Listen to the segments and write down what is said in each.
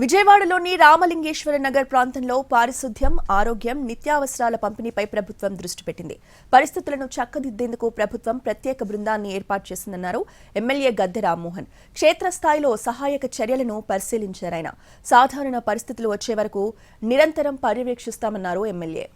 విజయవాడలోని రామలింగేశ్వర నగర్ ప్రాంతంలో పారిశుద్ధ్యం, ఆరోగ్యం, నిత్యావసరాల పంపిణీపై ప్రభుత్వం దృష్టి పెట్టింది. పరిస్థితులను చక్కదిద్దేందుకు ప్రభుత్వం ప్రత్యేక బృందాన్ని ఏర్పాటు చేసిందన్నారు ఎమ్మెల్యే గద్దె రామ్మోహన్. క్షేత్రస్థాయిలో సహాయక చర్యలను పరిశీలించారాయన. సాధారణ పరిస్థితులు వచ్చే వరకు నిరంతరం పర్యవేక్షిస్తామన్నారు ఎమ్మెల్యే.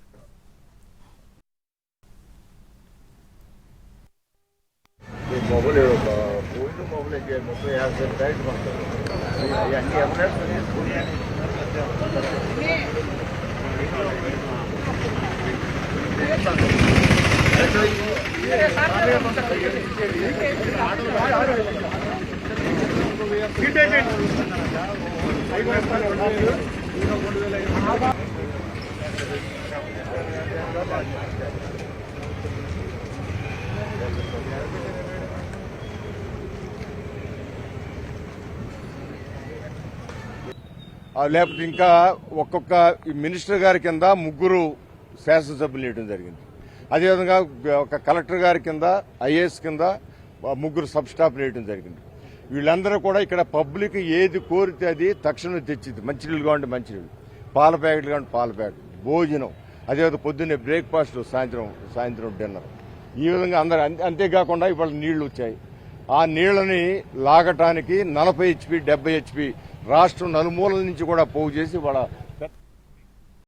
లేకపోతే ఇంకా ఒక్కొక్క మినిస్టర్ గారి కింద ముగ్గురు శాసనసభ్యులు వేయడం జరిగింది. అదేవిధంగా ఒక కలెక్టర్ గారి కింద ఐఏఎస్ కింద ముగ్గురు సబ్ స్టాఫ్ వేయడం జరిగింది. వీళ్ళందరూ కూడా ఇక్కడ పబ్లిక్ ఏది కోరితే అది తక్షణం తెచ్చింది. మంచినీళ్ళు కావండి మంచినీళ్ళు, పాల ప్యాకెట్లు కావండి పాల ప్యాకెట్, భోజనం, అదేవిధంగా పొద్దున్నే బ్రేక్ఫాస్ట్, సాయంత్రం డిన్నర్, ఈ విధంగా అందరూ. అంతేకాకుండా ఇవాళ నీళ్లు వచ్చాయి. ఆ నీళ్లని లాగటానికి 40 HP 70 HP రాష్ట్రం నలుమూలల నుంచి కూడా పోగు చేసి వాళ్ళ